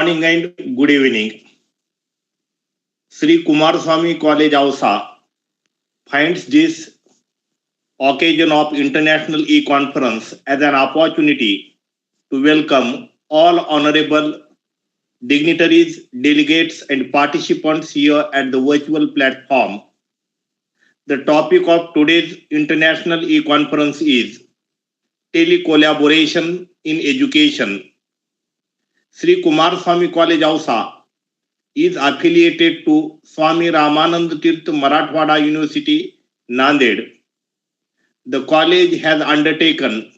morning and good evening. Sri Kumaraswamy College Ausa finds this occasion of International E-Conference as an opportunity to welcome all honorable dignitaries, delegates, and participants here at the virtual platform. The topic of today's International E-Conference is Telecollaboration in Education. Sri Kumaraswamy College Ausa is affiliated to Swami Ramanand Tirth Marathwada University, Nanded. The college has undertaken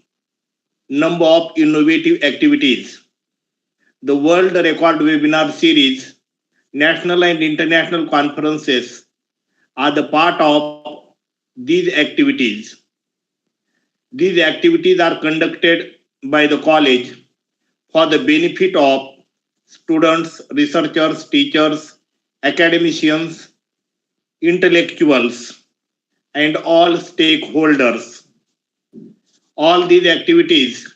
number of innovative activities. The World Record Webinar Series, national and international conferences are the part of these activities. These activities are conducted by the college for the benefit of students, researchers, teachers, academicians, intellectuals, and all stakeholders. All these activities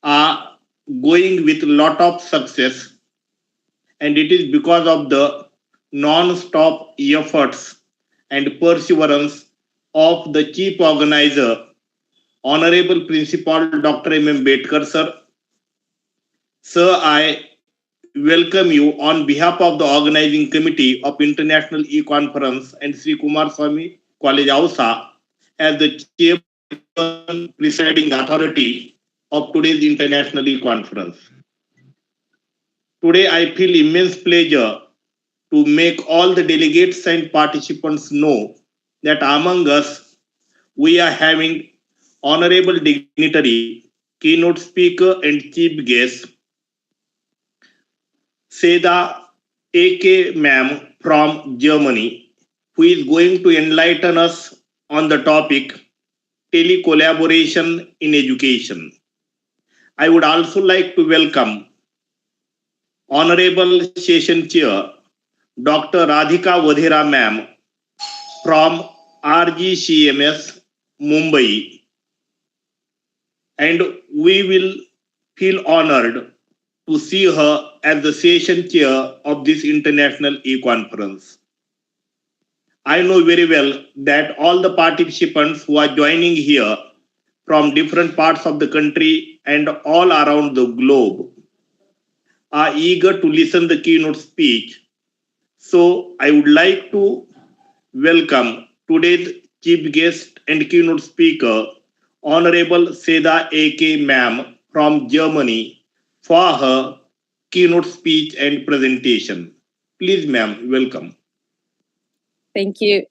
are going with a lot of success, and it is because of the non-stop efforts and perseverance of the chief organizer, Honorable Principal Dr. M. Bedkar sir. Sir, I welcome you on behalf of the organizing committee of International E-Conference and Sri Kumaraswamy College Ausa as the chairman presiding authority of today's International E-Conference. Today, I feel immense pleasure to make all the delegates and participants know that among us, we are having honorable dignitary, keynote speaker and chief guest, Seda Ak ma'am from Germany, who is going to enlighten us on the topic Telecollaboration in Education. I would also like to welcome Honorable Session Chair, Dr. Radhika Vadhera ma'am from RGCMS, Mumbai. And we will feel honored to see her as the session chair of this International E-Conference. I know very well that all the participants who are joining here from different parts of the country and all around the globe are eager to listen the keynote speech. So I would like to welcome today's chief guest and keynote speaker, Honorable Seda Ak ma'am from Germany, for her keynote speech and presentation. Please, ma'am, welcome. Thank you.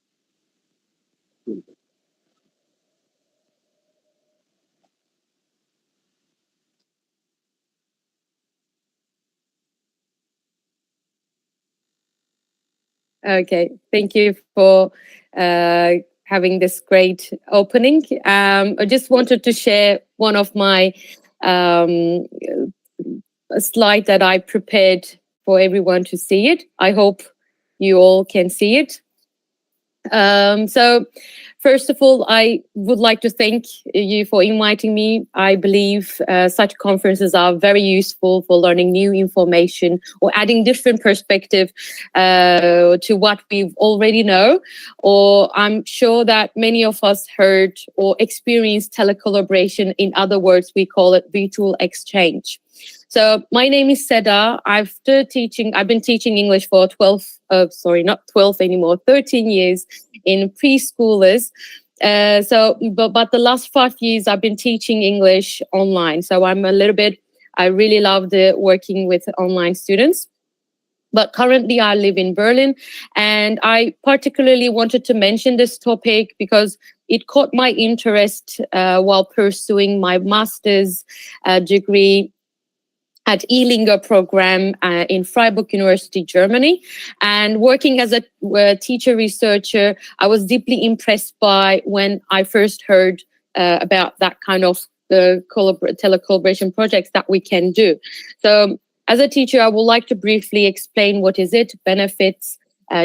Okay, thank you for having this great opening. I just wanted to share one of my slide that I prepared for everyone to see it. I hope you all can see it. So first of all, I would like to thank you for inviting me. I believe such conferences are very useful for learning new information or adding different perspective to what we already know. Or I'm sure that many of us heard or experienced telecollaboration. In other words, we call it virtual exchange. So my name is Seda. I've been teaching English for 13 years in preschoolers. But the last 5 years I've been teaching English online. So I really love working with online students. But currently I live in Berlin, and I particularly wanted to mention this topic because it caught my interest while pursuing my master's degree at E-Linger program in Freiburg University, Germany. And working as a teacher researcher, I was deeply impressed by when I first heard about that kind of telecollaboration projects that we can do. So as a teacher, I would like to briefly explain what is it, benefits,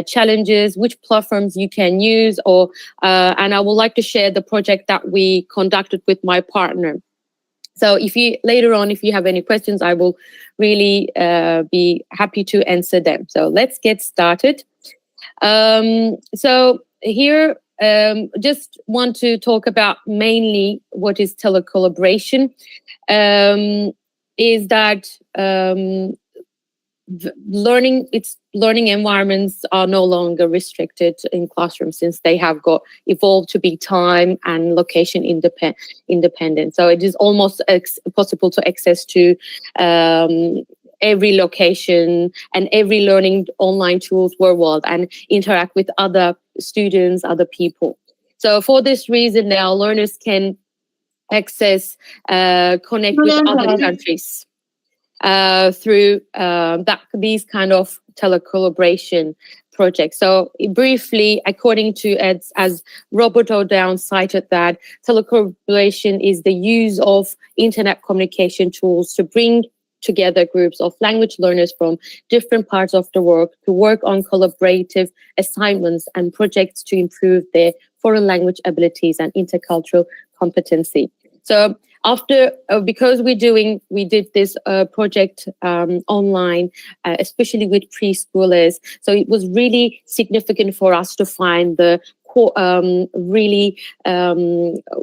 challenges, which platforms you can use, and I would like to share the project that we conducted with my partner. So if you later on, if you have any questions, I will really be happy to answer them. So let's get started. So here, just want to talk about mainly what is telecollaboration. Is that learning environments are no longer restricted in classrooms, since they have got evolved to be time and location independent. So it is almost possible to access to every location and every learning online tools worldwide and interact with other students, other people. So for this reason, now learners can access, connect with other countries through these kind of telecollaboration projects. So briefly, according to as Robert O'Down cited, that telecollaboration is the use of internet communication tools to bring together groups of language learners from different parts of the world to work on collaborative assignments and projects to improve their foreign language abilities and intercultural competency. So after, because we did this project online, especially with preschoolers. So it was really significant for us to find the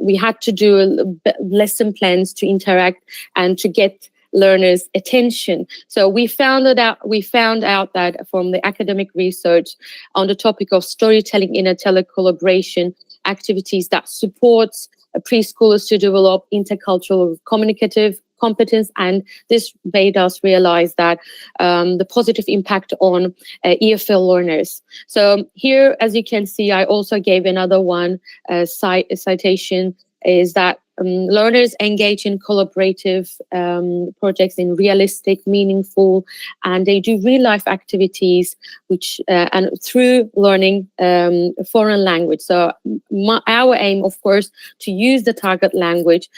we had to do lesson plans to interact and to get learners' attention. So we found out that from the academic research on the topic of storytelling in a telecollaboration activities that supports preschoolers to develop intercultural communicative competence, and this made us realize that the positive impact on EFL learners. So here, as you can see, I also gave another one citation, is that learners engage in collaborative projects in realistic, meaningful, and they do real-life activities, which and through learning foreign language. So our aim, of course, to use the target language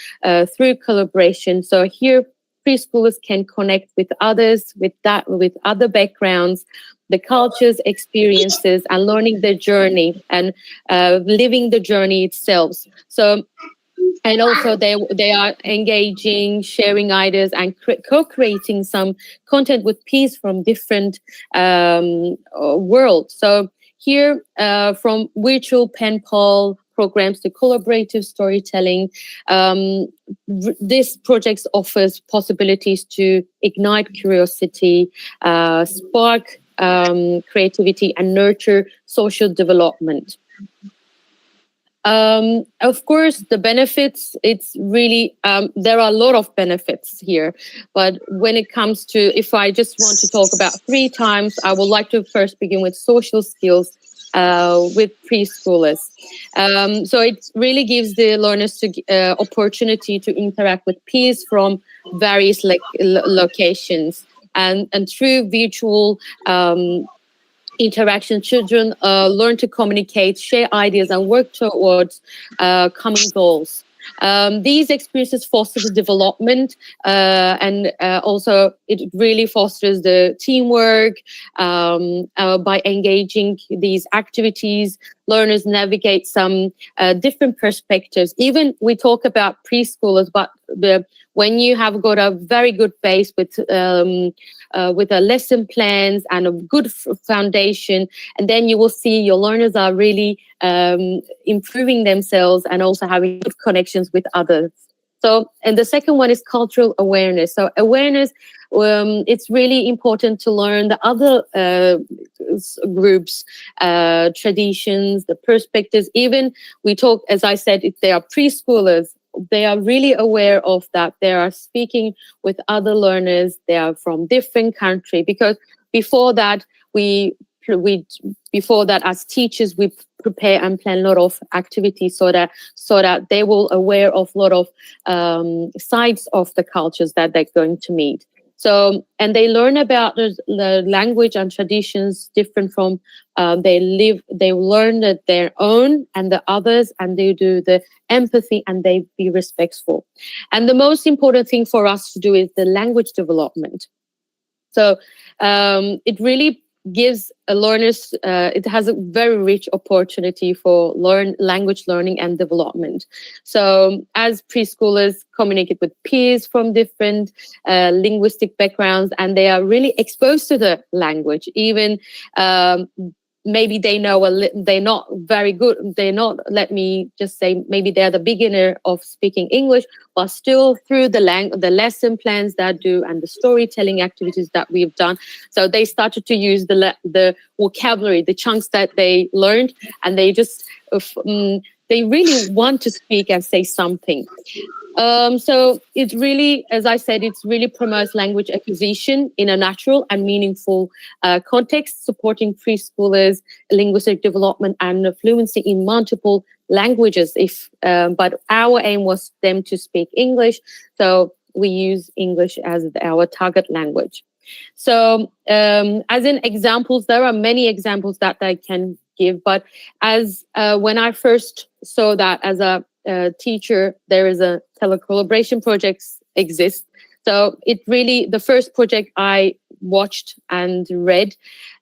through collaboration. So here, preschoolers can connect with others, with other backgrounds, the cultures, experiences, and learning the journey and living the journey itself. So, and also they are engaging, sharing ideas, and co-creating some content with peers from different worlds. So here, from virtual pen pal programs to collaborative storytelling, this project offers possibilities to ignite curiosity, spark creativity, and nurture social development. Of course, the benefits, it's really, there are a lot of benefits here. But when it comes to, if I just want to talk about 3 times, I would like to first begin with social skills with preschoolers. So it really gives the learners opportunity to interact with peers from various locations. And through virtual interaction, children learn to communicate, share ideas, and work towards common goals. These experiences foster the development, and also it really fosters the teamwork. By engaging these activities, learners navigate some different perspectives. Even we talk about preschoolers, but when you have got a very good base with a lesson plans and a good foundation, and then you will see your learners are really improving themselves and also having good connections with others. So, and the second one is cultural awareness. So awareness, it's really important to learn the other groups, traditions, the perspectives. Even we talk, as I said, if they are preschoolers, they are really aware of that. They are speaking with other learners. They are from different countries, because before that, as teachers, we prepare and plan a lot of activities so that they will aware of a lot of sides of the cultures that they're going to meet. So, and they learn about the language and traditions different from they learn that their own and the others, and they do the empathy and they be respectful. And the most important thing for us to do is the language development. So it really gives learners, it has a very rich opportunity for language learning and development. So as preschoolers communicate with peers from different linguistic backgrounds, and they are really exposed to the language, even maybe they know they're not very good, they're not, let me just say, maybe they're the beginner of speaking English, but still through the lesson plans that do and the storytelling activities that we've done, so they started to use the vocabulary, the chunks that they learned, and they just they really want to speak and say something. So it really, as I said, it really promotes language acquisition in a natural and meaningful context, supporting preschoolers' linguistic development and fluency in multiple languages. But our aim was them to speak English, so we use English as our target language. So as in examples, there are many examples that I can give, but as when I first saw that as a teacher, there is a Telecollaboration projects exist. So it really, the first project I watched and read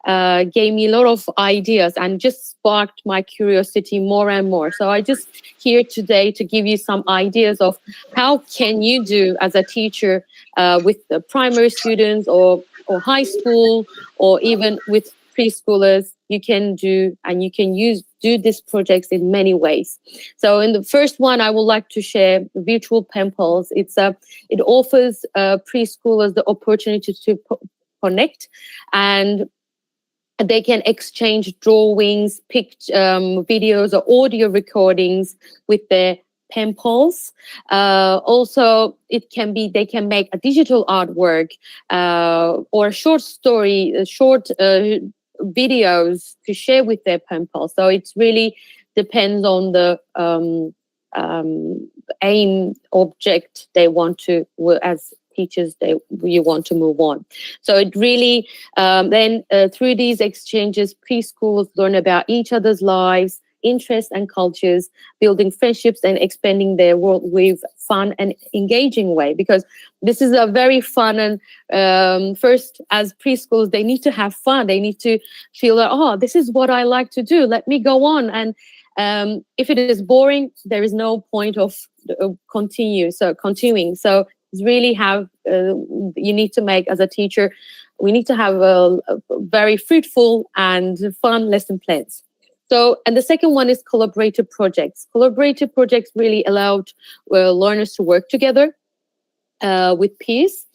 gave me a lot of ideas and just sparked my curiosity more and more. So I just here today to give you some ideas of how can you do as a teacher with the primary students or high school, or even with preschoolers. You can do, and you can do these projects in many ways. So in the first one, I would like to share virtual pen pals. It offers preschoolers the opportunity to connect, and they can exchange drawings, videos, or audio recordings with their pen pals. Also, they can make a digital artwork or a short story, videos to share with their pen pals. So it really depends on the aim object they want to, as teachers, you want to move on. So it really then through these exchanges, preschoolers learn about each other's lives, interests and cultures, building friendships and expanding their world with fun and engaging way, because this is a very fun and first, as preschoolers, they need to have fun. They need to feel that, oh, this is what I like to do. Let me go on. And if it is boring, there is no point of continuing. So it's really you need to make, as a teacher, we need to have a very fruitful and fun lesson plans. So, and the second one is collaborative projects. Collaborative projects really allowed learners to work together with peers.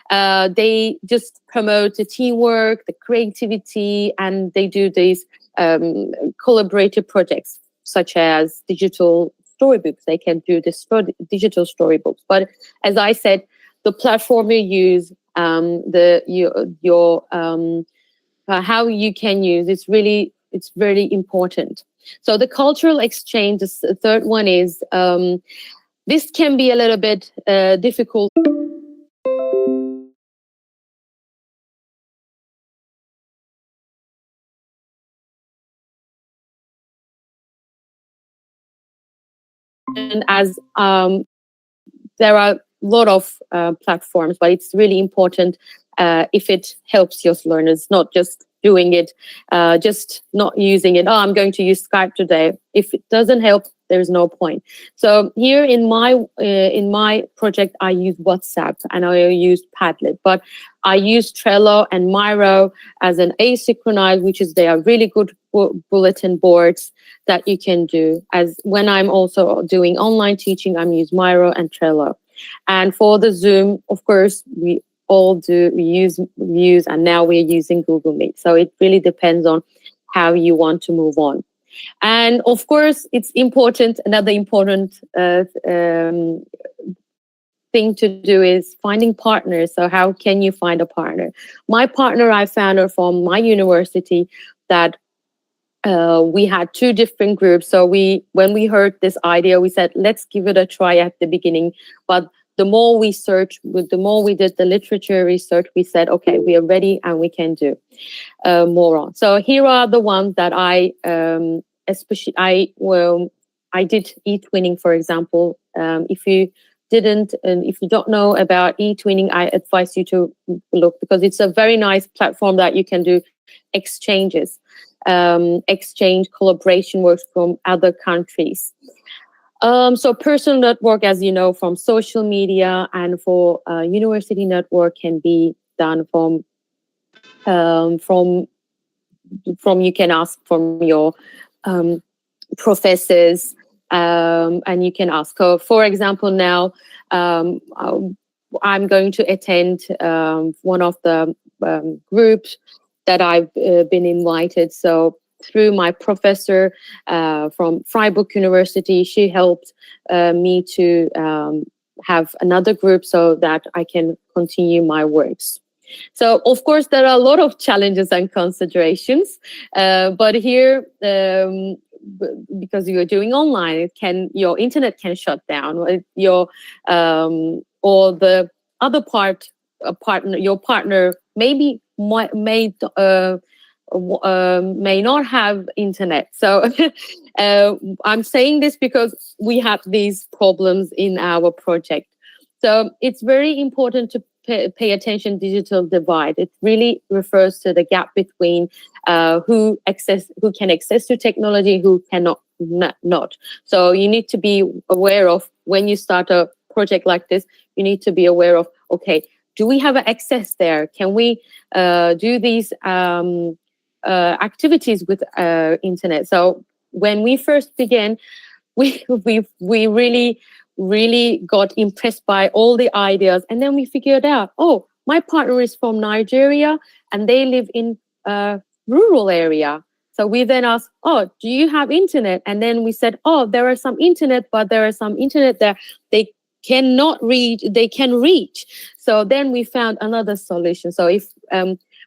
They just promote the teamwork, the creativity, and they do these collaborative projects, such as digital storybooks. They can do this digital storybooks. But as I said, the platform you use, how you can use, it's very important. So the cultural exchange, the third one is, this can be a little bit difficult. And as there are a lot of platforms, but it's really important if it helps your learners, not just doing it, just not using it. Oh, I'm going to use Skype today. If it doesn't help, there's no point. So here in my project, I use WhatsApp and I use Padlet, but I use Trello and Miro as an asynchronized, they are really good bulletin boards that you can do. As when I'm also doing online teaching, I'm use Miro and Trello. And for the Zoom, of course, we use, and now we're using Google Meet. So it really depends on how you want to move on. And of course, it's important. Another important thing to do is finding partners. So how can you find a partner? My partner, I found her from my university. That we had two different groups. So when we heard this idea, we said, let's give it a try at the beginning. But the more we searched, the more we did the literature research, we said, okay, we are ready and we can do more on. So here are the ones that I did eTwinning, for example. If you don't know about eTwinning, I advise you to look, because it's a very nice platform that you can do exchanges, exchange collaboration works from other countries. So personal network, as you know, from social media, and for university network can be done from you can ask from your professors, and you can ask. So, for example, now I'm going to attend one of the groups that I've been invited. So through my professor from Freiburg University, she helped me to have another group so that I can continue my works. So, of course, there are a lot of challenges and considerations, but here, because you are doing online, your internet can shut down. Your or the other partner, your partner may not have internet. So I'm saying this because we have these problems in our project. So it's very important to pay attention digital divide. It really refers to the gap between who can access to technology, who cannot not. So you need to be aware of, when you start a project like this, you need to be aware of, okay, do we have access there? Can we do these activities with internet? So when we first began, we really got impressed by all the ideas, and then we figured out, oh, my partner is from Nigeria and they live in a rural area. So we then asked, oh, do you have internet? And then we said, oh, there are some internet, but there are some internet that they cannot reach, they can reach. So then we found another solution. So if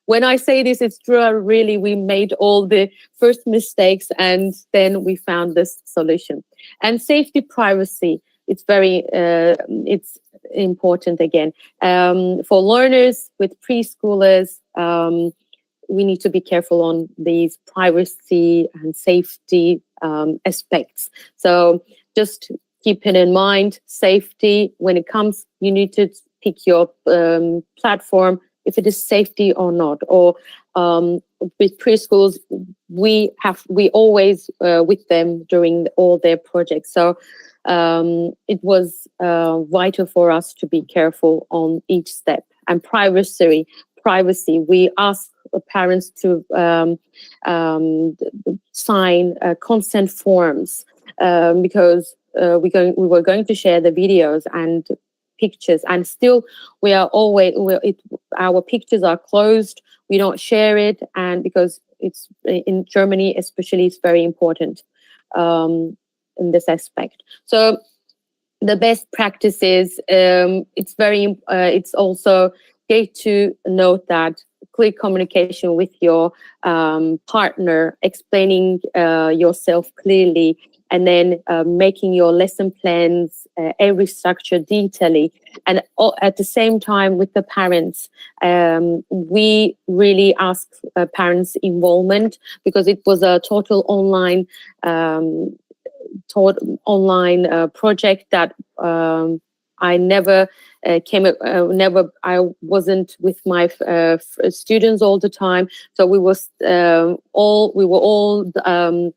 when I say this, it's true, really, we made all the first mistakes and then we found this solution. And safety, privacy, it's very it's important again. For learners with preschoolers, we need to be careful on these privacy and safety aspects. So just keep it in mind, safety, when it comes, you need to pick your platform, if it is safety or not. Or with preschools, we always with them during all their projects. So it was vital for us to be careful on each step. And privacy, we ask parents to sign consent forms because we were going to share the videos and pictures, and still we are always our pictures are closed. We don't share it, and because it's in Germany especially, it's very important in this aspect. So the best practices, it's also great to note that clear communication with your partner, explaining yourself clearly, and then making your lesson plans, every structure detailing. And at the same time with the parents, we really ask parents' involvement, because it was a total online project that I never I wasn't with my students all the time. So we were all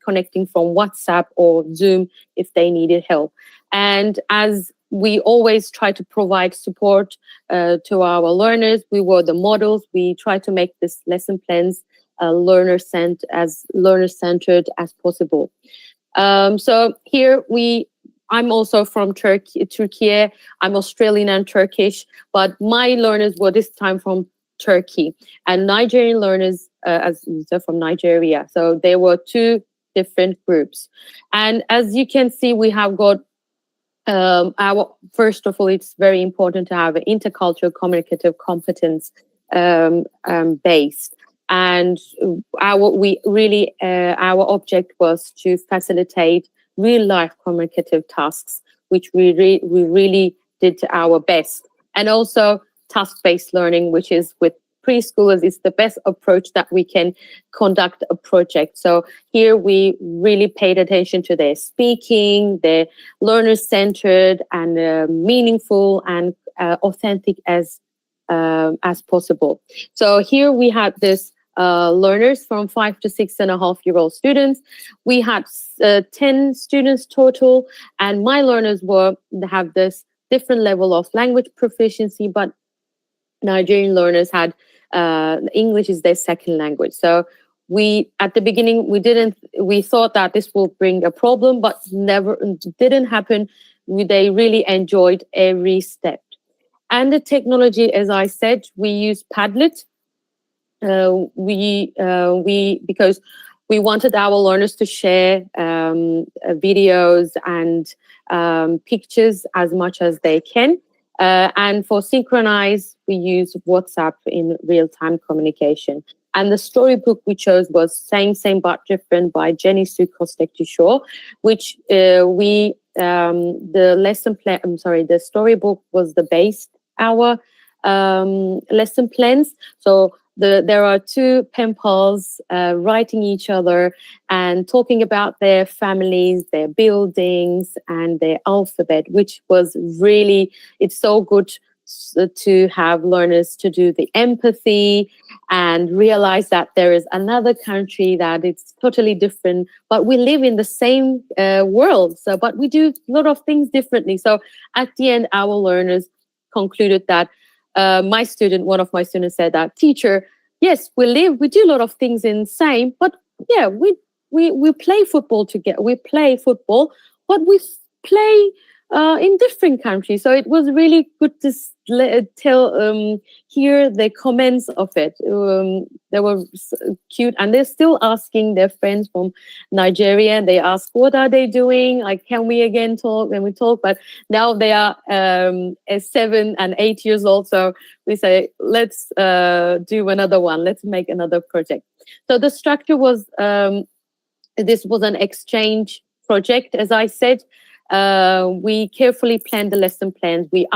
connecting from WhatsApp or Zoom if they needed help. And as we always try to provide support to our learners, we were the models. We try to make this lesson plans learner-centered as possible. So here I'm also from Turkey. I'm Australian and Turkish, but my learners were this time from Turkey, and Nigerian learners from Nigeria. So there were two different groups. And as you can see, we have got first of all, it's very important to have an intercultural communicative competence based. And our object was to facilitate real-life communicative tasks, which we really did our best. And also task-based learning, which is with preschoolers, is the best approach that we can conduct a project. So here we really paid attention to their speaking, their learner-centered and meaningful and authentic as possible. So here we had this learners from 5 to 6.5-year-old students. We had 10 students total, and my learners have this different level of language proficiency, but Nigerian learners had English is their second language. So at the beginning, we thought that this will bring a problem, but didn't happen. They really enjoyed every step. And the technology, as I said, we use Padlet. Because we wanted our learners to share videos and pictures as much as they can. And for synchronize, we use WhatsApp in real-time communication. And the storybook we chose was Same But Different by Jenny Sue Kostek-Dushore, which the storybook was the base our lesson plans. So there are two pen pals writing each other and talking about their families, their buildings, and their alphabet, which was really, it's so good to have learners to do the empathy and realize that there is another country that it's totally different, but we live in the same world. So, but we do a lot of things differently. So at the end, our learners concluded that one of my students said that, teacher, yes, we do a lot of things in same, but yeah, we play football together. We play football, but we play in different countries. So it was really good to hear the comments of it. They were cute, and they're still asking their friends from Nigeria. And they ask, what are they doing? Like, can we again talk? When we talk, but now they are 7 and 8 years old. So we say, let's do another one. Let's make another project. So the structure was this was an exchange project, as I said. We carefully planned the lesson plans. We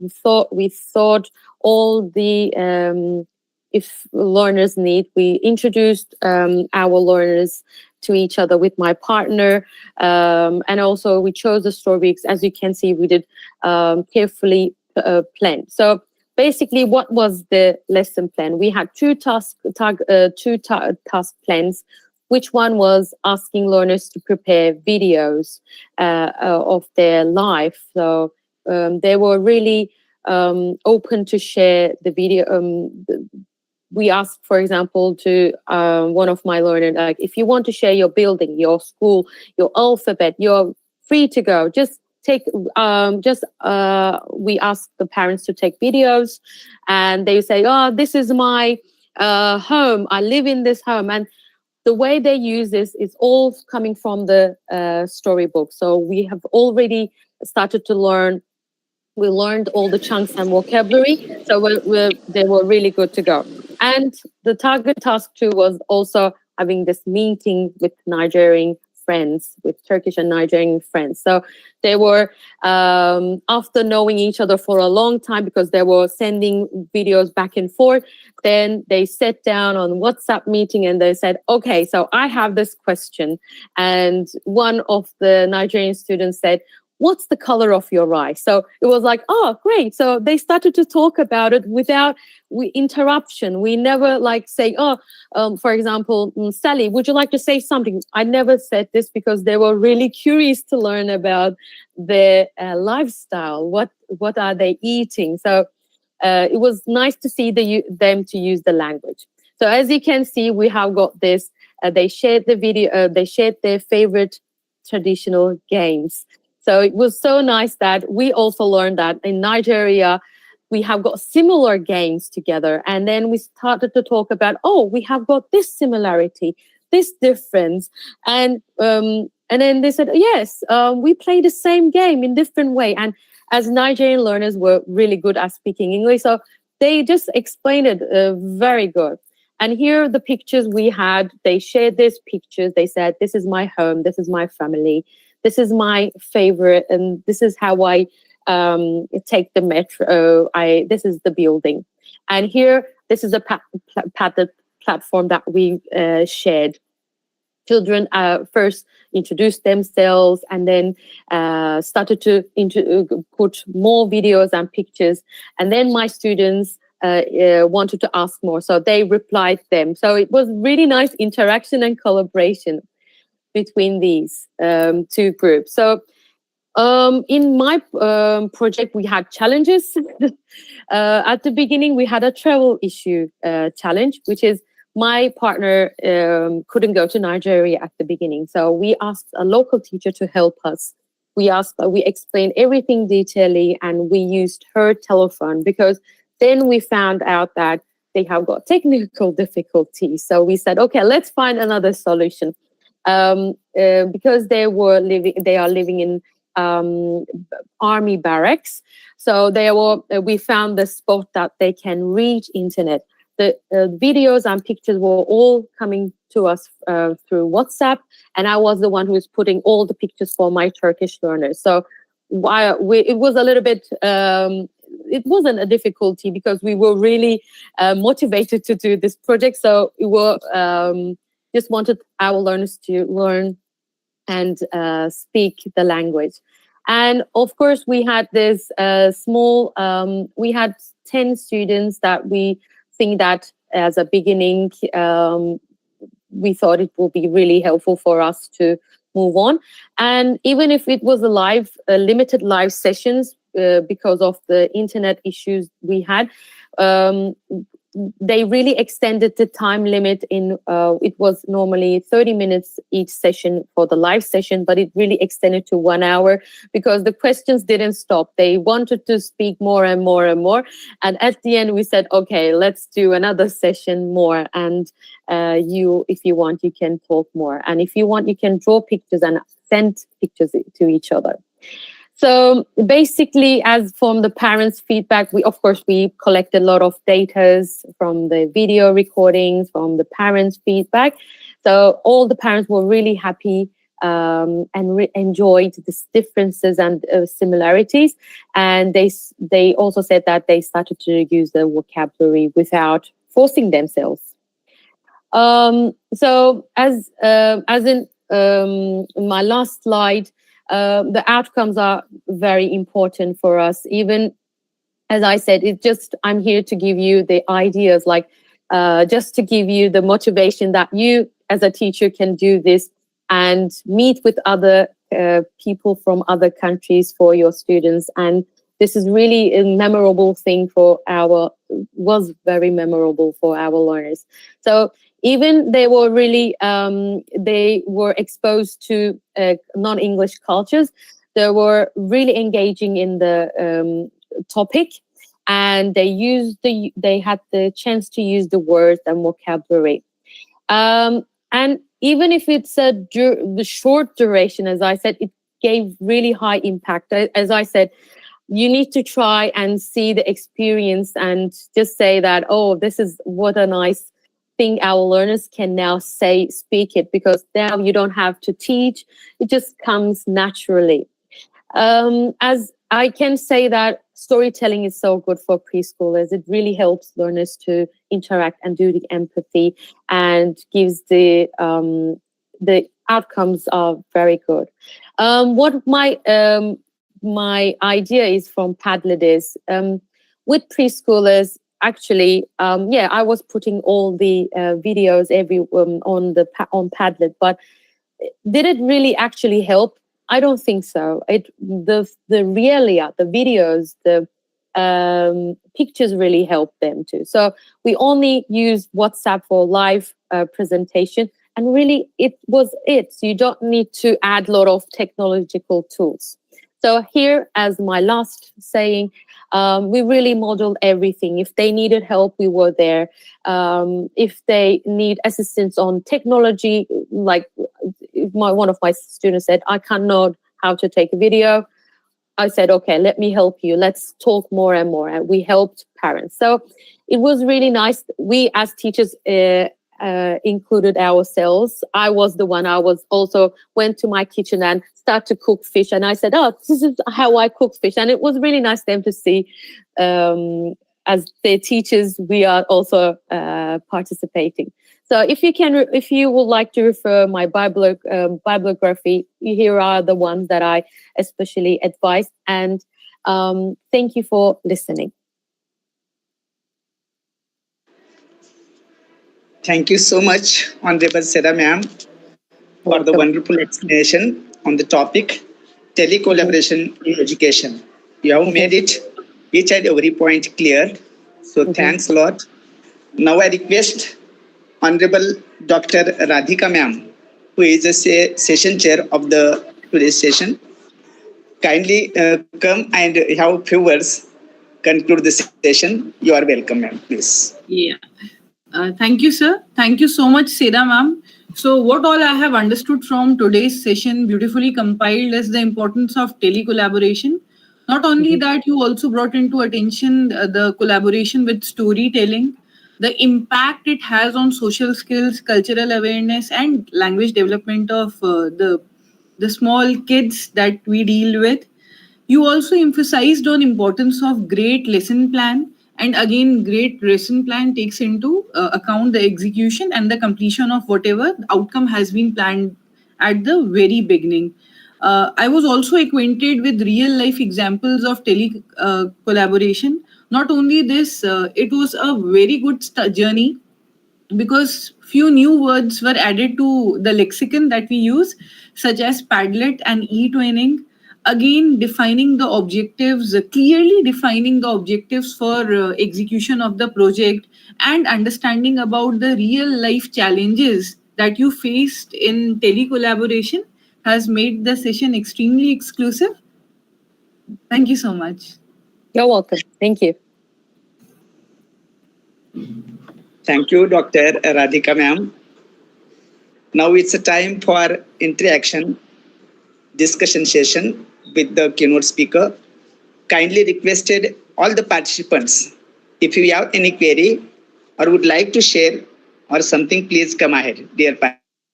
thought all the if learners need. We introduced our learners to each other with my partner, and also we chose the story weeks. As you can see, we did carefully plan. So basically, what was the lesson plan? We had two task plans. Which one was asking learners to prepare videos of their life. So they were really open to share the video. We asked, for example, to one of my learners, like, if you want to share your building, your school, your alphabet, you're free to go. Just take. We asked the parents to take videos, and they say, "Oh, this is my home. I live in this home." And the way they use this is all coming from the storybook. So we have already started to learn. We learned all the chunks and vocabulary. So they were really good to go. And the target task 2 was also having this meeting with Nigerian friends, with Turkish and Nigerian friends. So they were, after knowing each other for a long time, because they were sending videos back and forth, then they sat down on WhatsApp meeting and they said, okay, so I have this question. And one of the Nigerian students said, what's the color of your eyes? So it was like, oh, great. So they started to talk about it without interruption. We never say, for example, Sally, would you like to say something? I never said this because they were really curious to learn about their lifestyle. What are they eating? So it was nice to see them to use the language. So as you can see, we have got this. They shared the video. They shared their favorite traditional games. So it was so nice that we also learned that in Nigeria, we have got similar games together. And then we started to talk about, we have got this similarity, this difference. And then they said, yes, we play the same game in different way. And as Nigerian learners were really good at speaking English, so they just explained it very good. And here are the pictures we had. They shared these pictures. They said, this is my home, this is my family. This is my favorite, and this is how I take the metro. This is the building. And here, this is a platform that we shared. Children first introduced themselves and then started to put more videos and pictures. And then my students wanted to ask more. So they replied them. So it was really nice interaction and collaboration between these two groups. So in my project, we had challenges. At the beginning, we had a travel issue challenge, which is my partner couldn't go to Nigeria at the beginning. So we asked a local teacher to help us. We explained everything detailedly, and we used her telephone, because then we found out that they have got technical difficulties. So we said, okay, let's find another solution. Because they are living in army barracks. So we found the spot that they can reach internet. The videos and pictures were all coming to us through WhatsApp, and I was the one who was putting all the pictures for my Turkish learners. So it was a little bit, it wasn't a difficulty, because we were really motivated to do this project. So we were just wanted our learners to learn and speak the language. And of course, we had this we had 10 students that we think that as a beginning, we thought it would be really helpful for us to move on. And even if it was limited live sessions, because of the internet issues we had, they really extended the time limit it was normally 30 minutes each session for the live session, but it really extended to 1 hour, because the questions didn't stop. They wanted to speak more and more and more. And at the end, we said, okay, let's do another session more. And if you want, you can talk more. And if you want, you can draw pictures and send pictures to each other. So basically, as from the parents' feedback, we collected a lot of data from the video recordings, from the parents' feedback. So all the parents were really happy and enjoyed the differences and similarities. And they also said that they started to use the vocabulary without forcing themselves. So as in my last slide, the outcomes are very important for us. Even as I said, I'm here to give you the ideas, just to give you the motivation that you as a teacher can do this and meet with other people from other countries for your students. And this is really a memorable thing was very memorable for our learners. So even they were really, they were exposed to non-English cultures. They were really engaging in the topic, and they had the chance to use the words and vocabulary. And even if it's the short duration, as I said, it gave really high impact. As I said, you need to try and see the experience and just say that, oh, this is what a nice thing our learners can now speak it, because now you don't have to teach. It just comes naturally. As I can say that storytelling is so good for preschoolers. It really helps learners to interact and do the empathy, and gives the outcomes are very good. What my idea is from Padlet is, with preschoolers, actually, I was putting all the videos on Padlet, but did it really actually help? I don't think so. The videos, the pictures really help them too. So we only use WhatsApp for live presentation, and really it was it. So you don't need to add a lot of technological tools. So here, as my last saying, we really modeled everything. If they needed help, we were there. If they need assistance on technology, like one of my students said, I cannot how to take a video. I said, okay, let me help you. Let's talk more and more. And we helped parents. So it was really nice. We as teachers included ourselves. I was the one. I went to my kitchen and started to cook fish. And I said, oh, this is how I cook fish. And it was really nice for them to see, as their teachers, we are also participating. So if you would like to refer my bibliography, here are the ones that I especially advise. And thank you for listening. Thank you so much, Honorable Seda ma'am, for the Welcome. wonderful explanation on the topic Mhm. telecollaboration in education. You have Mhm. made it each and every point clear. So Mhm. thanks a lot. Now I request Honorable Dr. Radhika ma'am, who is the session chair of the today's session, kindly come and have few words conclude the session. You are welcome, ma'am. Please. Yeah. Thank you, sir. Thank you so much, Seda ma'am. So, what all I have understood from today's session, beautifully compiled, is the importance of telecollaboration. Not only Mhm. that, you also brought into attention the collaboration with storytelling, the impact it has on social skills, cultural awareness, and language development of the small kids that we deal with. You also emphasized on importance of great lesson plan, and again great lesson plan takes into account the execution and the completion of whatever outcome has been planned at the very beginning. I was also acquainted with real life examples of tele collaboration. Not only this, it was a very good journey because few new words were added to the lexicon that we use, such as padlet and e-twinning, again defining the objectives, clearly defining the objectives for execution of the project, and understanding about the real life challenges that you faced in telecollaboration has made the session extremely exclusive. Thank you so much. You're welcome. Thank you. Thank you, Dr. Radhika ma'am. Now it's a time for interaction discussion session with the keynote speaker. Kindly requested all the participants. If you have any query or would like to share or something, please come ahead, dear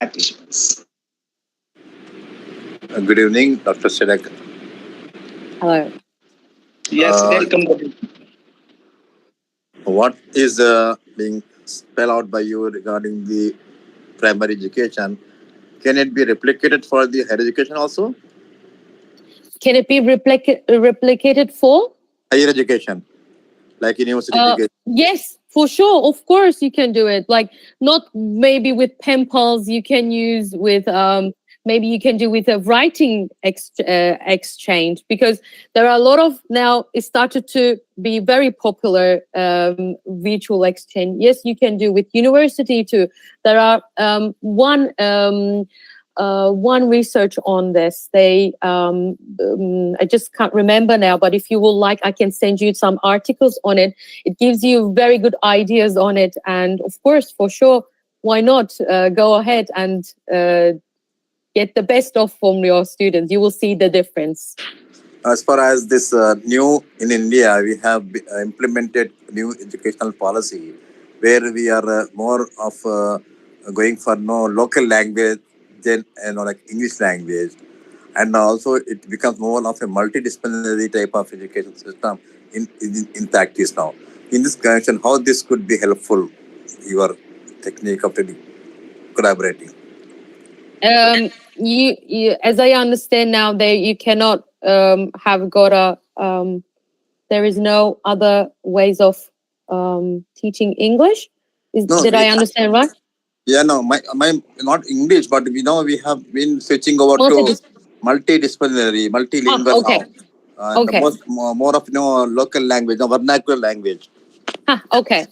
participants. Good evening, Dr. Seda Ak. Hello. Yes, welcome. What is being spelled out by you regarding the primary education? Can it be replicated for the higher education also? Can it be replicated for? Higher education, like university education. Yes, for sure. Of course, you can do it. Like not maybe with pen pals. You can use with maybe you can do with a writing exchange because there are a lot of now. It started to be very popular virtual exchange. Yes, you can do with university too. There are one research on this. I just can't remember now, but if you will like, I can send you some articles on it. It gives you very good ideas on it. And of course, for sure, why not go ahead and get the best of from your students? You will see the difference. As far as this new in India, we have implemented new educational policy where we are more of going for no local language than like English language, and also it becomes more of a multidisciplinary type of education system in practice now. In this connection, how this could be helpful, your technique of collaborating. You as I understand now, you cannot have got a there is no other ways of teaching English. No, Did I understand right? yeah, no, my not English, but we know we have been switching over to multidisciplinary, multilingual Okay. now. And the Okay. more of local language, vernacular language. Okay.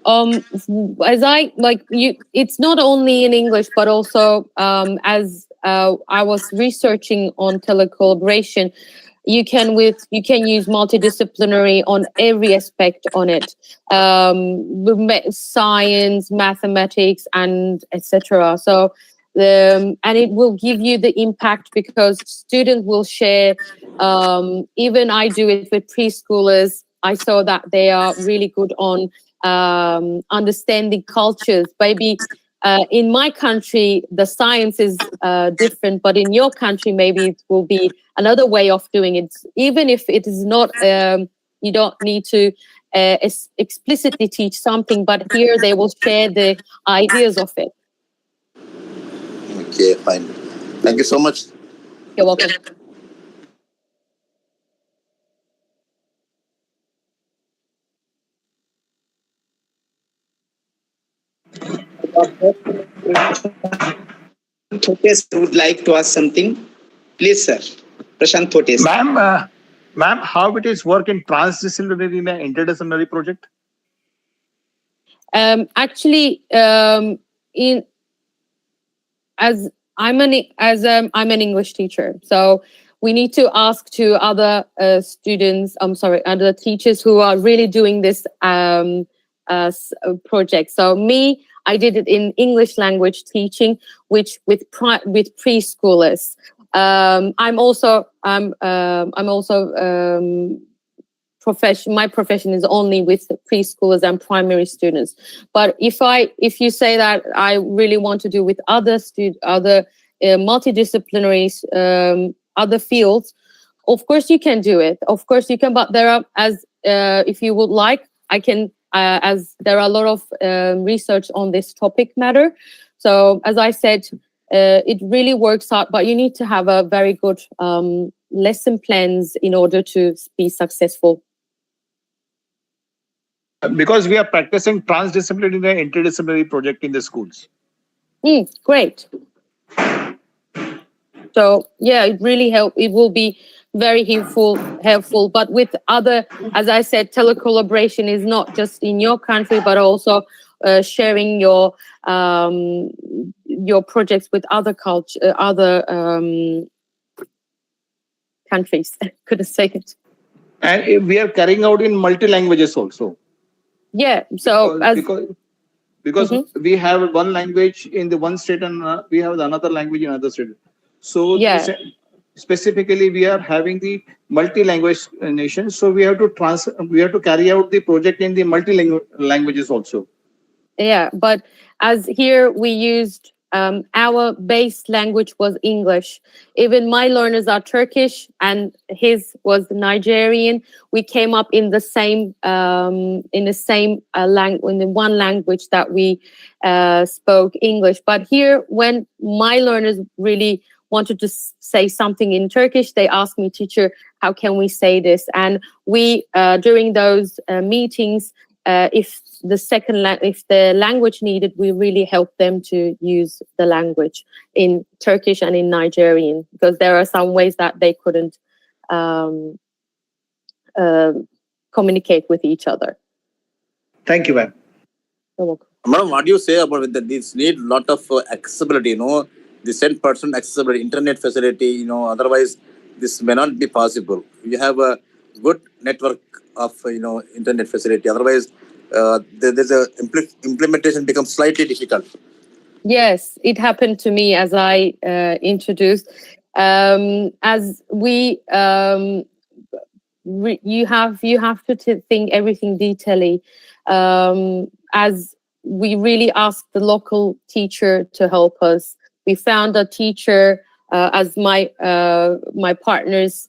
As I like you, it's not only in English, but also as I was researching on telecollaboration, you can use multidisciplinary on every aspect on it, science, mathematics, and etc. So and it will give you the impact because students will share. Even I do it with preschoolers. I saw that they are really good on understanding cultures. Maybe in my country, the science is different, but in your country, maybe it will be another way of doing it. Even if it is not, you don't need to explicitly teach something, but here they will share the ideas of it. Okay, fine. Thank you so much. You're welcome. Thotes would like to ask something. Please, sir. Prashant Thotes. Ma'am, how it is work in transdisciplinary and interdisciplinary project? Actually, in as I'm an English teacher, so we need to ask to other students. I'm sorry, other teachers who are really doing this project. So me, I did it in English language teaching, which with preschoolers. I'm also my profession is only with preschoolers and primary students. But if you say that I really want to do with other multidisciplinaries, other fields, of course you can do it. Of course you can. But there are, if you would like, I can. As there are a lot of research on this topic matter. So as I said, it really works out. But you need to have a very good lesson plans in order to be successful. Because we are practicing transdisciplinary and interdisciplinary project in the schools. Great. So yeah, it really it will be very helpful. But with other, as I said, telecollaboration is not just in your country, but also sharing your projects with other countries. Couldn't say it. And we are carrying out in multi-languages also. Yeah. So because we have one language in the one state and we have another language in another state. So yeah. Specifically, we are having the multi-language nation. So we have to carry out the project in the multi-languages also. Yeah, but as here we used our base language was English. Even my learners are Turkish and his was Nigerian. We came up in the same in the one language that we spoke English. But here, when my learners really wanted to say something in Turkish, they asked me, teacher, how can we say this? And we during those meetings, if the language needed, we really help them to use the language in Turkish and in Nigerian, because there are some ways that they couldn't communicate with each other. Thank you, ma'am. You're welcome. Madam, what do you say about that? This need lot of accessibility, the 10% accessibility, internet facility, otherwise this may not be possible. You have a good network of, internet facility. Otherwise, there's a implementation becomes slightly difficult. Yes, it happened to me as I introduced. As we, you have to think everything detailedly. As we really asked the local teacher to help us. We found a teacher as my partner's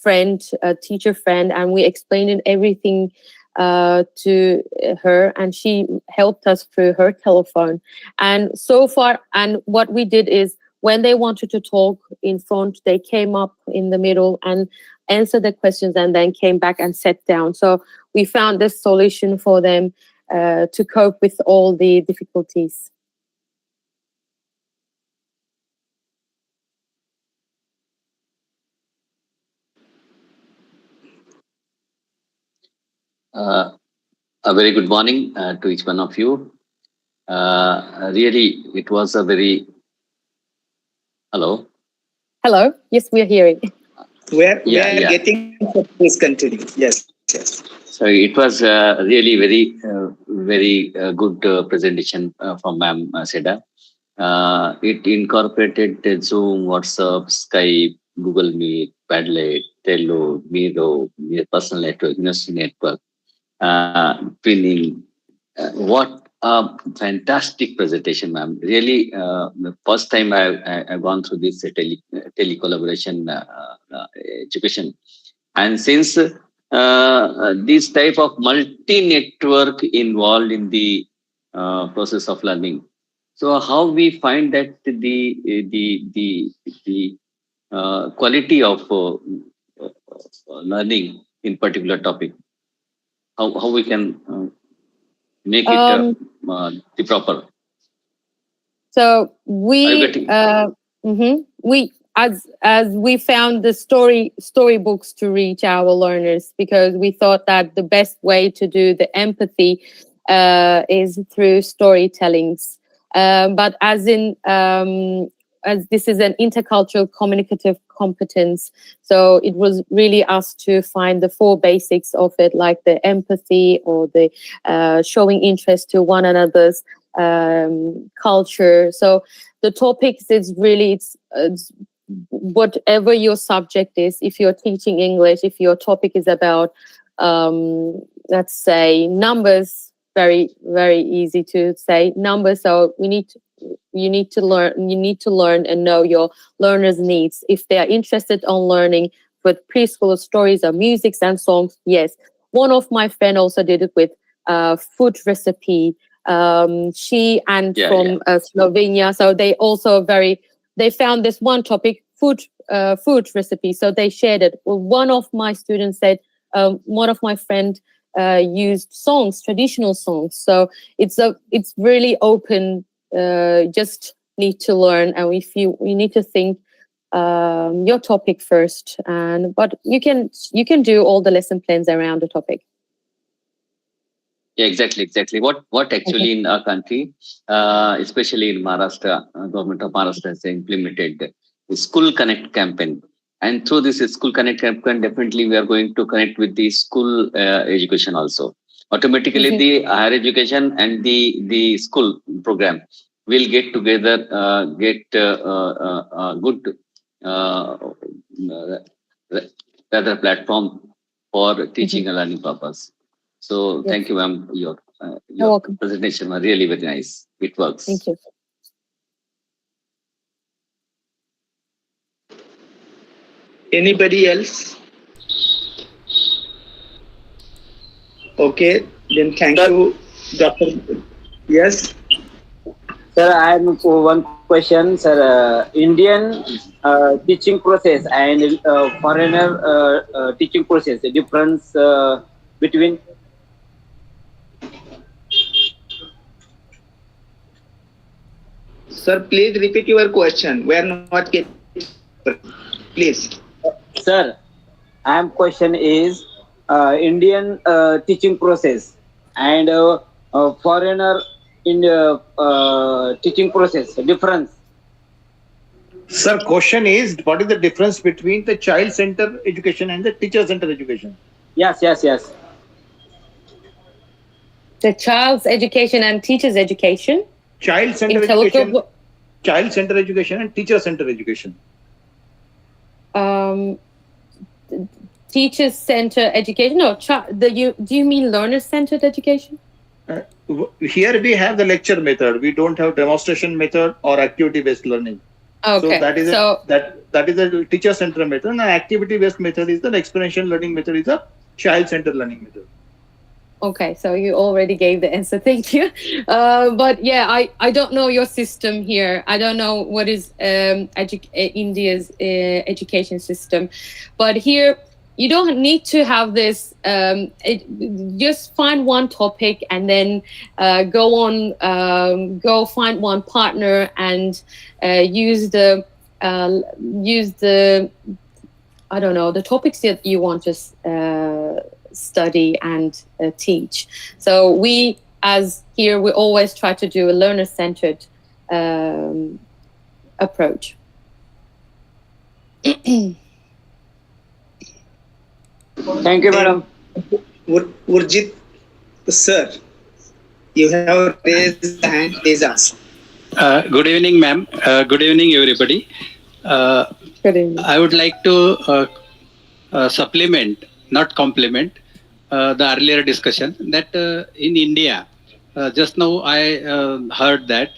friend, a teacher friend, and we explained everything to her, and she helped us through her telephone. And so far, and what we did is, when they wanted to talk in front, they came up in the middle and answered the questions, and then came back and sat down. So we found this solution for them to cope with all the difficulties. A very good morning to each one of you. Really, it was a very... Hello? Hello. Yes, we are hearing. We are getting this continue. Yes. So it was really very good presentation from Ma'am Seda. It incorporated Zoom, WhatsApp, Skype, Google Meet, Padlet, Tello, Miro, personal network, industry network, twinning. What a fantastic presentation, ma'am. Really, the first time I've gone through this telecollaboration education. And since this type of multi-network involved in the process of learning, so how we find that the quality of learning in particular topic, how we can make it the proper. So Are you getting? we as we found the storybooks to reach our learners, because we thought that the best way to do the empathy is through storytellings. But as this is an intercultural communicative competence, so it was really us to find the 4 basics of it, like the empathy or the showing interest to one another's culture. So the topics is really it's whatever your subject is. If you're teaching English, if your topic is about let's say numbers, very easy to say numbers, so you need to learn and know your learners' needs. If they are interested on learning with preschool stories or musics and songs, yes. One of my friends also did it with food recipe. She and from Slovenia, so they also they found this one topic, food recipe, so they shared it. Well, one of my students said one of my friends used songs, traditional songs. So it's really open. Just need to learn, and if you need to think your topic first, but you can do all the lesson plans around the topic. Yeah, exactly. What actually in our country, especially in Maharashtra, government of Maharashtra has implemented the School Connect campaign. And through this School Connect campaign, definitely we are going to connect with the school education also. Automatically, the higher education and the school program will get together, get good rather platform for teaching and learning purpose. So thank you, ma'am. Your presentation was really very nice. It works. Thank you. Anybody else? Okay, then thank you, Dr. Yes. Sir, I have one question, sir. Indian teaching process and foreigner teaching process, the difference between. Sir, please repeat your question. We are not getting. Please. Sir, I am question is Indian teaching process and foreigner in teaching process difference. Sir, question is, what is the difference between the child-centered education and the teacher-centered education? Yes. The child's education and teacher's education. Child-centered education. Child-centered education and teacher-centered education. Teacher-centered education. No, do you mean learner-centered education? Here we have the lecture method. We don't have demonstration method or activity-based learning. Okay. So that is a teacher-centered method, and activity-based method is the experiential learning method, is a child-centered learning method. Okay, so you already gave the answer. Thank you. But yeah, I don't know your system here. I don't know what is India's education system, but here you don't need to have this. Just find one topic and then go find one partner and use the I don't know, the topics that you want to study and teach. So we always try to do a learner-centered approach. Thank you, madam. Urjit, sir, you have raised the hand. Please ask. Good evening, ma'am. Good evening, everybody. Good evening. I would like to supplement, not complement, the earlier discussion that in India, just now I heard that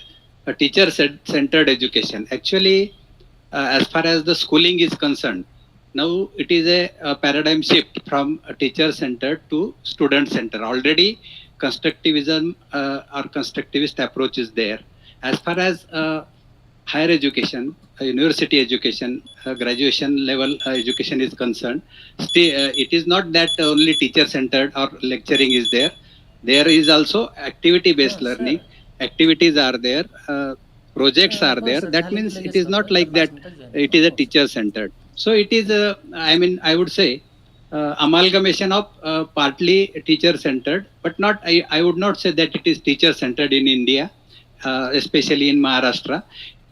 a teacher-centered education. Actually, as far as the schooling is concerned, now it is a paradigm shift from teacher-centered to student-centered. Already, constructivism or constructivist approach is there. As far as higher education, university education, graduation level education is concerned, it is not that only teacher-centered or lecturing is there. There is also activity-based learning. Activities are there, projects are there. That means it is not like that. It is a teacher-centered. So it is a, I mean, I would say amalgamation of partly teacher-centered, but not. I would not say that it is teacher-centered in India, especially in Maharashtra.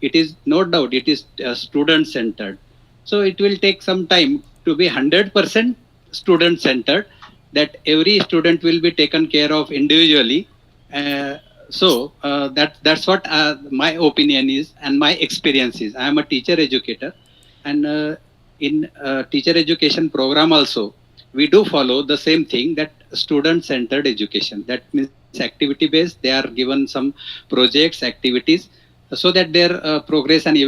It is no doubt it is student-centered. So it will take some time to be 100% student-centered, that every student will be taken care of individually. That's what my opinion is and my experience is. I am a teacher educator, and in teacher education program also we do follow the same thing, that student centered education. That means activity based. They are given some projects, activities, so that their progress and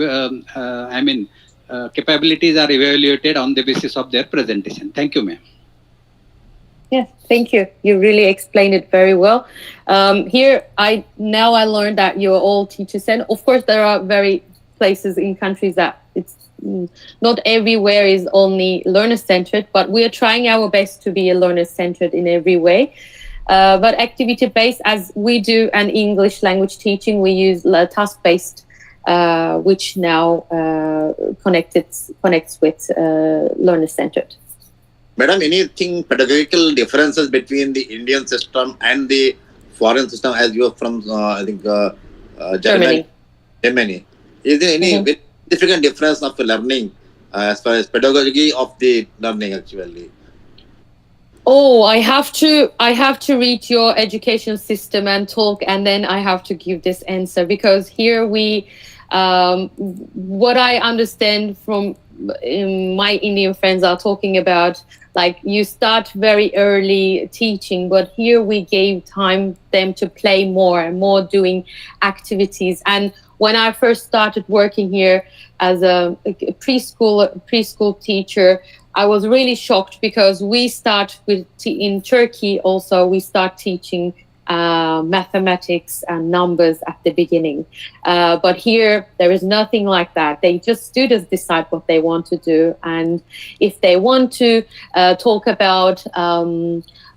capabilities are evaluated on the basis of their presentation. Thank you, ma'am. Yes, thank you. You really explained it very well. Here, I learned that you're all teachers, and of course, there are very places in countries that it's not everywhere is only learner centered, but we are trying our best to be a learner centered in every way. But activity based, as we do, and English language teaching, we use task based, which now connects with learner centered. Madam, anything pedagogical differences between the Indian system and the foreign system, as you are from, I think, Germany? Is there any very significant difference of learning as far as pedagogy of the learning actually? Oh, I have to read your education system and talk, and then I have to give this answer, because here what I understand from my Indian friends are talking about, like, you start very early teaching, but here we gave time them to play more and more, doing activities. And when I first started working here as a preschool teacher, I was really shocked, because we start in Turkey also, we start teaching mathematics and numbers at the beginning. But here, there is nothing like that. Students decide what they want to do. And if they want to talk about, I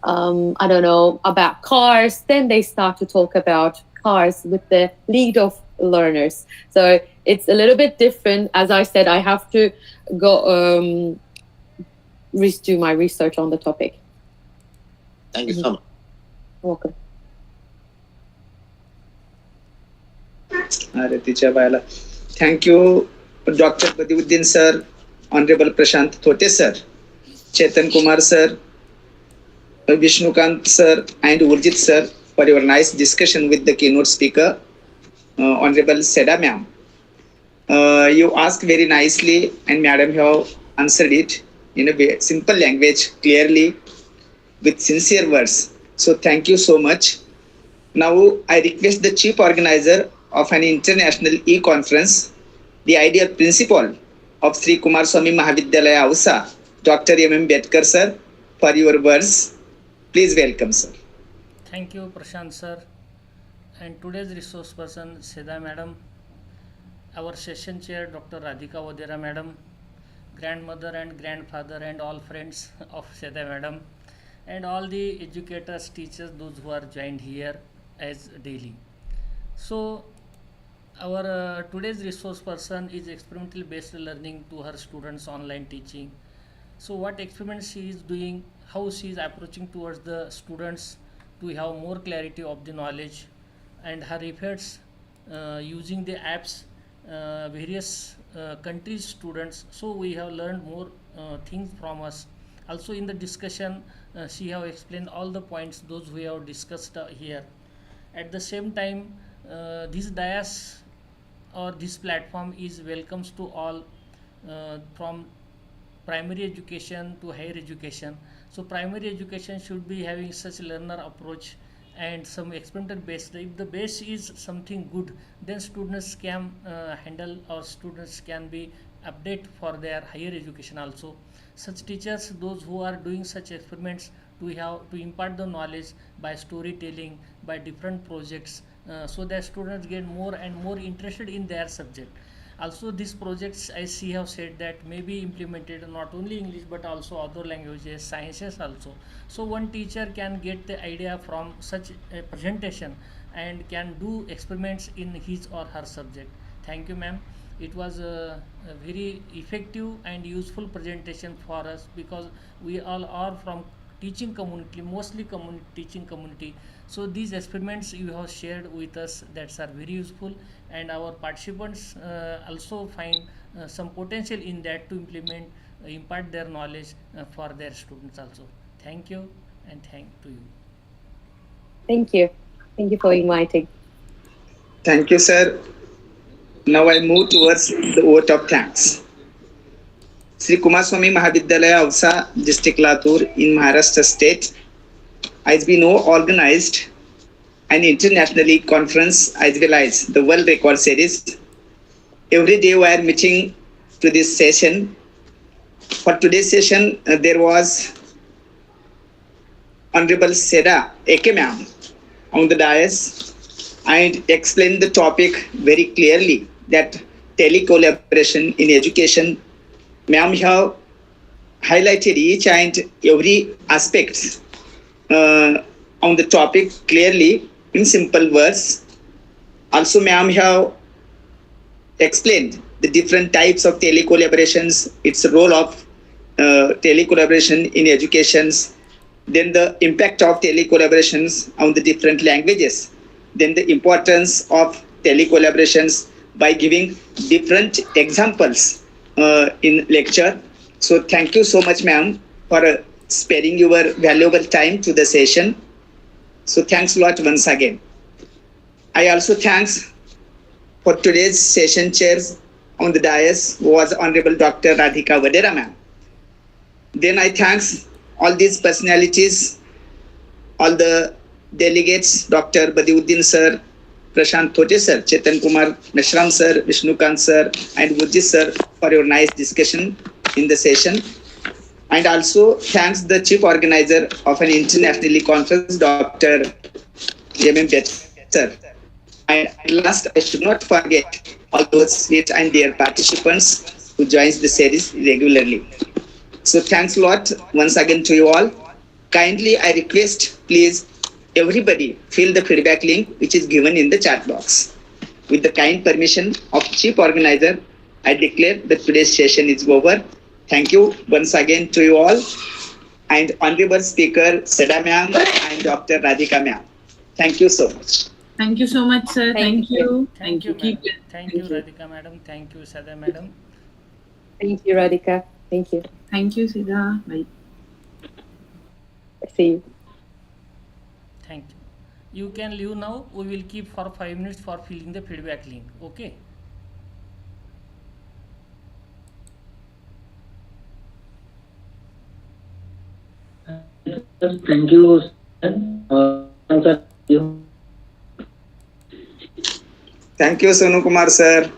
don't know, about cars, then they start to talk about cars with the lead of learners. So it's a little bit different. As I said, I have to go do my research on the topic. Thank you so much. Welcome. Thank you, Dr. Badiuddin sir, Honorable Prashant Thote sir, Chetan Kumar sir, Vishnukant sir, and Urjit sir for your nice discussion with the keynote speaker, Honorable Seda ma'am. You asked very nicely, and madam have answered it in a simple language, clearly, with sincere words. So thank you so much. Now I request the chief organizer of an international e-conference, the ideal principal of Sri Kumaraswamy Mahavidyalaya Ausa, Dr. M.M. Bedkar sir, for your words. Please welcome, sir. Thank you, Prashant sir. And today's resource person, Seda madam, our session chair, Dr. Radhika Vadera madam, grandmother and grandfather and all friends of Seda madam, and all the educators, teachers, those who are joined here as daily. So our today's resource person is experimental based learning to her students online teaching. So what experiments she is doing, how she is approaching towards the students to have more clarity of the knowledge, and her efforts using the apps, various countries students. So we have learned more things from us. Also in the discussion, she have explained all the points those we have discussed here. At the same time, this dais or this platform is welcomes to all, from primary education to higher education. So primary education should be having such learner approach and some experimental based. If the base is something good, then students can handle, or students can be update for their higher education also. Such teachers, those who are doing such experiments, to have to impart the knowledge by storytelling, by different projects, so that students get more and more interested in their subject. Also, these projects, as she have said, that may be implemented not only English but also other languages, sciences also. So one teacher can get the idea from such a presentation and can do experiments in his or her subject. Thank you, ma'am. It was a very effective and useful presentation for us, because we all are from teaching community, mostly teaching community. So these experiments you have shared with us, that are very useful, and our participants also find some potential in that to implement, impart their knowledge for their students also. Thank you, and thank to you. Thank you. Thank you for inviting. Thank you, sir. Now I move towards the vote of thanks. Sri Kumaraswamy Mahavidyalaya, Avsa, District Latur in Maharashtra State, has been organized an internationally conference as well as the World Record Series. Every day we are meeting to this session. For today's session, there was Honorable Seda Ak ma'am on the dais and explained the topic very clearly, that telecollaboration in education. Ma'am have highlighted each and every aspect on the topic clearly in simple words. Also, ma'am have explained the different types of telecollaborations, its role of telecollaboration in educations, then the impact of telecollaborations on the different languages, then the importance of telecollaborations by giving different examples in lecture. So thank you so much, ma'am, for sparing your valuable time to the session. So thanks a lot once again. I also thanks for today's session chairs on the dais was Honorable Dr. Radhika Vadera, ma'am. Then I thanks all these personalities, all the delegates, Dr. Badiuddin sir, Prashant Thote sir, Chetan Kumar Meshram sir, Vishnukant sir, and Vujji sir for your nice discussion in the session. And also thanks the chief organizer of an internationally conference, Dr. M.M. sir. And last, I should not forget all those sweet and dear participants who joins the series regularly. So thanks a lot once again to you all. Kindly, I request, please, everybody fill the feedback link which is given in the chat box. With the kind permission of chief organizer, I declare that today's session is over. Thank you once again to you all, and honorable speaker Seda ma'am and Dr. Radhika ma'am. Thank you so much. Thank you so much, sir. Thank you. Thank you, Keep madam. Thank you, Radhika madam. Thank you, Seda madam. Thank you, Radhika. Thank you. Thank you, Seda. Bye. See you. Thank you. You can leave now. We will keep for 5 minutes for filling the feedback link. Okay. Thank you, sir. Thank you, Sonu Kumar sir.